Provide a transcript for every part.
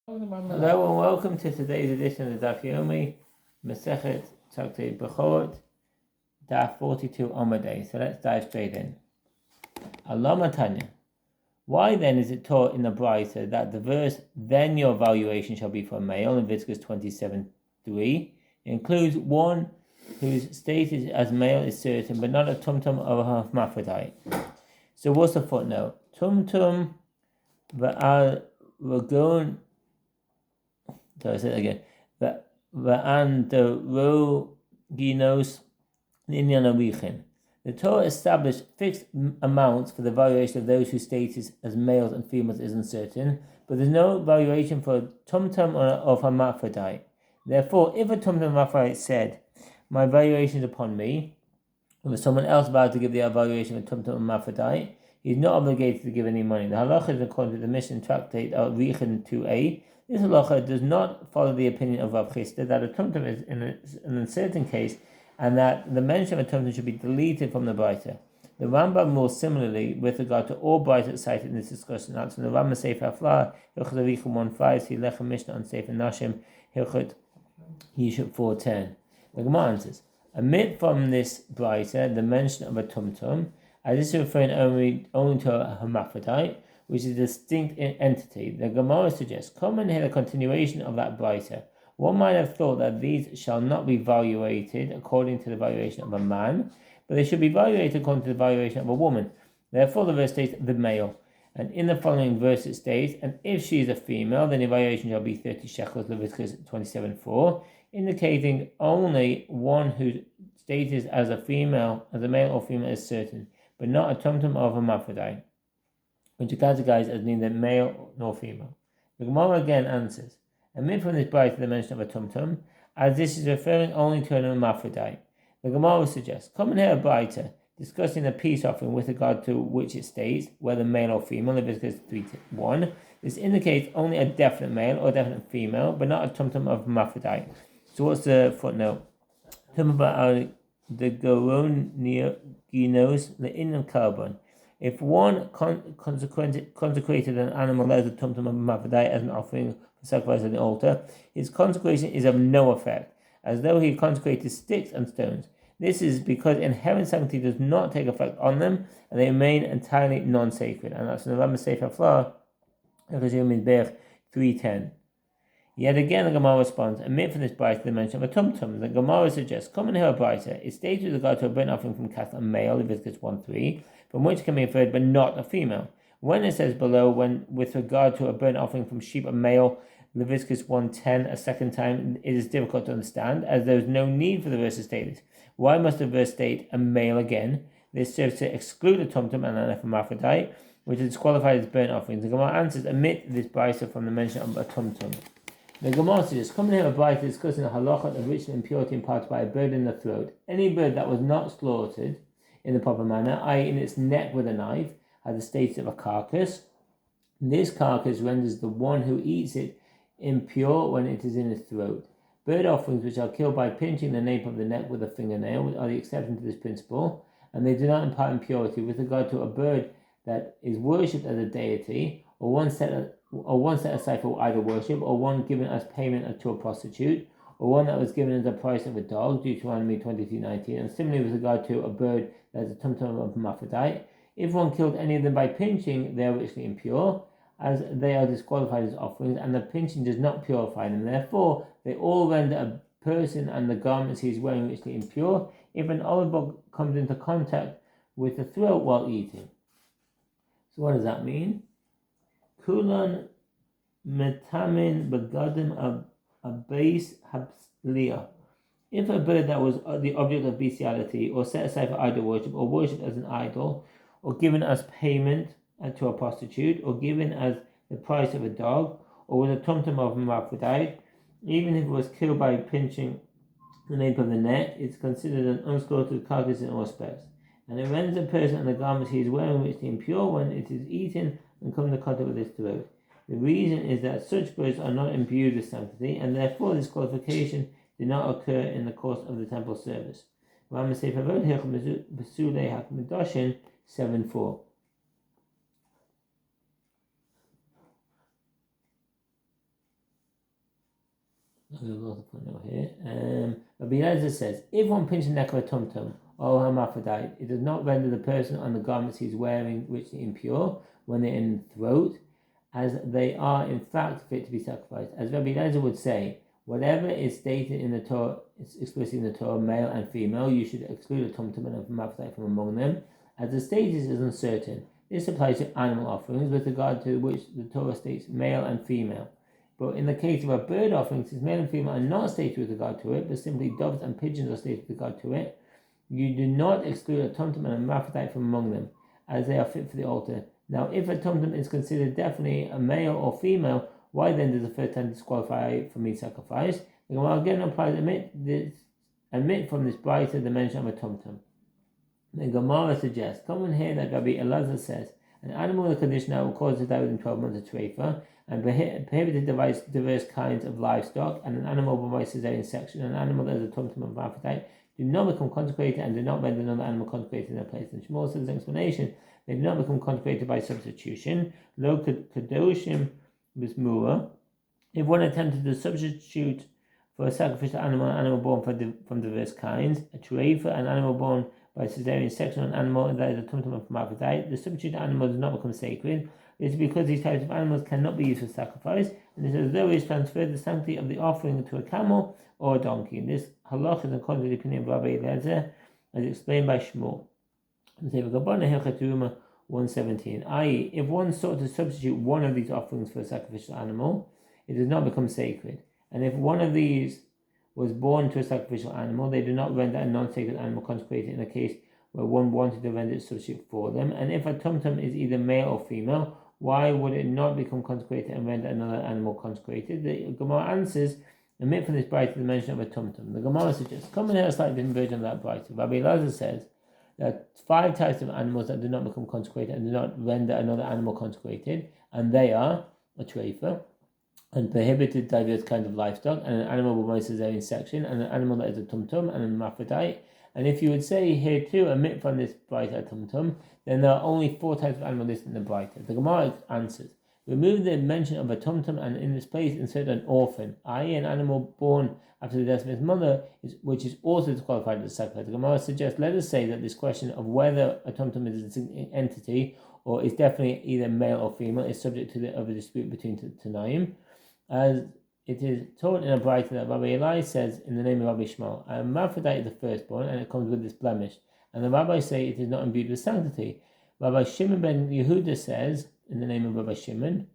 Hello and welcome to today's edition of the Daf Yomi, Masechet Tzakte Bekorot Daf 42 Omadei. So let's dive straight in. Allah Tanya. Why then is it taught in the Brisa that the verse, then your valuation shall be for a male, in Leviticus 27:3, includes one whose status as male is certain, but not a tumtum of a hermaphrodite? So what's the footnote? Tumtum va'al ragon. So I say it again. The Torah established fixed amounts for the valuation of those whose status as males and females is uncertain, but there's no valuation for a tumtum of hermaphrodite. Therefore, if a tumtum hermaphrodite said, "My valuation is upon me," or if someone else about to give the evaluation of a tumtum hermaphrodite, he is not obligated to give any money. The halacha is according to the Mishnah Tractate Richin 2a. This halacha does not follow the opinion of Rav Chisda that a tumtum is in an uncertain case, and that the mention of a tumtum should be deleted from the Brisa. The Rambam rules similarly with regard to all Brisa cited in this discussion. That's in the Rambam Sefer Haflah, Hilchot Arichim 1:5, see Lechem Mishnah on Sefer Nashim, Hilchot Yishub 4:10. The Gemara answers, omit from this Brisa the mention of a tumtum, as this is referring only to a hermaphrodite, which is a distinct entity. The Gemara suggests, come and hear the continuation of that Brisa. One might have thought that these shall not be evaluated according to the valuation of a man, but they should be evaluated according to the valuation of a woman. Therefore, the verse states the male. And in the following verse it states, and if she is a female, then the evaluation shall be 30 shekels, Leviticus 27:4, indicating only one whose status as a male or female is certain, but not a tumtum of hermaphrodite, which are categorized as neither male nor female. The Gemara again answers, omit from this Brisa the mention of a tumtum, as this is referring only to an hermaphrodite. The Gemara suggests, come and hear a Brisa discussing the peace offering with regard to which it states, whether male or female, Leviticus 3:1. This indicates only a definite male or definite female, but not a tumtum of hermaphrodite. So what's the footnote? The Goronios, the Inam Carbon. If one consecrated an animal as a tumtum of hermaphrodite as an offering for sacrifice on the altar, his consecration is of no effect, as though he consecrated sticks and stones. This is because inherent sanctity does not take effect on them, and they remain entirely non-sacred. And that's in the Rambam Sefer Haflah, 3:10. Yet again, the Gemara responds, omit from this Brisa the mention of a tumtum. The Gemara suggests, come and hear a Brisa. It states with regard to a burnt offering from a male, Leviticus 1:3, from which can be inferred, but not a female. When it says below, when with regard to a burnt offering from sheep, a male, Leviticus 1:10, a second time, it is difficult to understand, as there is no need for the verse to state this. Why must the verse state a male again? This serves to exclude a tumtum and an hermaphrodite, which is disqualified as burnt offerings. The Gemara answers, omit this Brisa from the mention of a tumtum. The Gemara says, come and hear a Brisa discussing the halacha of ritual impurity imparted by a bird in the throat. Any bird that was not slaughtered in the proper manner, i.e. in its neck with a knife, has the status of a carcass. This carcass renders the one who eats it impure when it is in his throat. Bird offerings which are killed by pinching the nape of the neck with a fingernail are the exception to this principle, and they do not impart impurity with regard to a bird that is worshipped as a deity, or one set aside for idol worship, or one given as payment to a prostitute, or one that was given as the price of a dog, Deuteronomy 23:19, and similarly with regard to a bird that is a tumtum of hermaphrodite. If one killed any of them by pinching, they are ritually impure, as they are disqualified as offerings, and the pinching does not purify them. Therefore, they all render a person and the garments he is wearing ritually impure if an olive bulb comes into contact with the throat while eating. So what does that mean? Kulan metamin begadim abase habslia. If a bird that was the object of bestiality, or set aside for idol worship, or worshipped as an idol, or given as payment to a prostitute, or given as the price of a dog, or was a tumtum of hermaphrodite, even if it was killed by pinching the nape of the neck, it's considered an unslaughtered carcass in all respects, and it renders the person and the garments he is wearing ritually impure when it is eaten and comes into contact with his throat. The reason is that such birds are not imbued with sanctity, and therefore this qualification did not occur in the course of the temple service. Rambam Sefer Avot Hilchot Besulei HaMikdashim 7:4. Rabbi Elazar says, if one pinches the neck of a tum-tum or a hermaphrodite, it does not render the person on the garments he's wearing richly impure when they're in the throat, as they are in fact fit to be sacrificed. As Rabbi Elazar would say, whatever is stated in the Torah, explicitly in the Torah, male and female, you should exclude a tum-tum and a hermaphrodite from among them, as the status is uncertain. This applies to animal offerings with regard to which the Torah states male and female. But in the case of a bird offering, since male and female are not stated with regard to it, but simply doves and pigeons are stated with regard to it, you do not exclude a tum-tum and a hermaphrodite from among them, as they are fit for the altar. Now, if a tum-tum is considered definitely a male or female, why then does the first time disqualify from meat sacrifice? The Gemara again applies omit from this brighter the mention of a tum-tum. The Gemara suggests, come here that Rabbi Elazar says, an animal with a condition that will cause to die within 12 months of treifa, and prohibited diverse kinds of livestock, and an animal born by cesarean section, an animal that is a tum-tum and hermaphrodite, do not become consecrated and do not render another animal consecrated in their place. And Shmuel says an explanation, they do not become consecrated by substitution. Lo kadoshim bismura. If one attempted to substitute for a sacrificial animal, an animal born from diverse kinds, a treifa, an animal born by cesarean section, an animal that is a tum-tum and hermaphrodite, the substitute animal does not become sacred. It is because these types of animals cannot be used for sacrifice, and it is as though it is transferred the sanctity of the offering to a camel or a donkey. And this halach is according to the opinion of Rabbi Elazar, as explained by Shmuel. 117, i.e., if one sought to substitute one of these offerings for a sacrificial animal, it does not become sacred. And if one of these was born to a sacrificial animal, they do not render a non-sacred animal consecrated in a case where one wanted to render a substitute for them. And if a tum-tum is either male or female, why would it not become consecrated and render another animal consecrated? The Gemara answers, omit from this brighter the mention of a tum-tum. The Gemara suggests, come in here a slightly different version of that brighter. Rabbi Elazar says, there are 5 types of animals that do not become consecrated and do not render another animal consecrated, and they are a treifa, and prohibited diverse kinds of livestock, and an animal with a cesarean section, and an animal that is a tum-tum, and an hermaphrodite. And if you would say here too, omit from this brighter tum-tum, then there are only 4 types of animal listed in the brighter. The Gemara answers, remove the mention of a tum-tum and in its place insert an orphan, i.e. an animal born after the death of its mother, which is also disqualified as a sacrifice. The Gemara suggests, let us say that this question of whether a tum-tum is an entity or is definitely either male or female is subject to the other dispute between Tanaim, as it is taught in a brighter that Rabbi Eli says in the name of Rabbi Shmuel, a hermaphrodite is the firstborn, and it comes with this blemish. And the rabbis say it is not imbued with sanctity. Rabbi Shimon ben Yehuda says, in the name of Rabbi Shimon,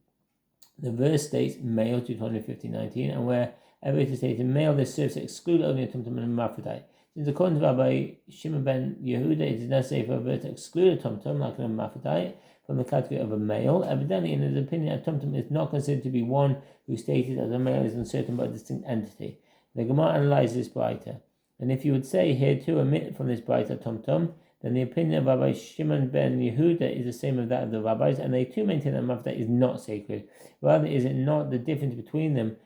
the verse states male, Deuteronomy 15:19, and wherever it is stated male, this serves to exclude only a tum-tum and a hermaphrodite. Since according to Rabbi Shimon ben Yehuda, it is necessary for a verse to exclude a tum-tum, like an hermaphrodite, from the category of a male. Evidently, in his opinion, a tum-tum is not considered to be one who stated as a male is uncertain but a distinct entity. The Gemara analyzes this brighter. And if you would say here too, omit from this brighter tum-tum, then the opinion of Rabbi Shimon ben Yehuda is the same as that of the rabbis, and they too maintain that hermaphrodite is not sacred. Rather, is it not the difference between them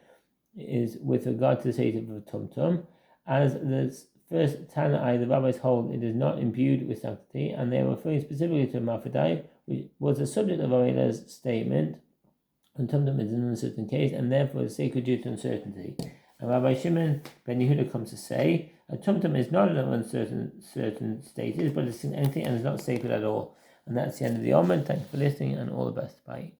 is with regard to the status of a tum-tum, as the first Tanai, the rabbis hold it is not imbued with sanctity, and they are referring specifically to hermaphrodite, which was the subject of Ariela's statement, and tum-tum is an uncertain case, and therefore is sacred due to uncertainty. And Rabbi Shimon ben Yehuda comes to say, a tum-tum is not an uncertain status, but it's an entity and is not sacred at all. And that's the end of the Omen. Thanks for listening, and all the best. Bye.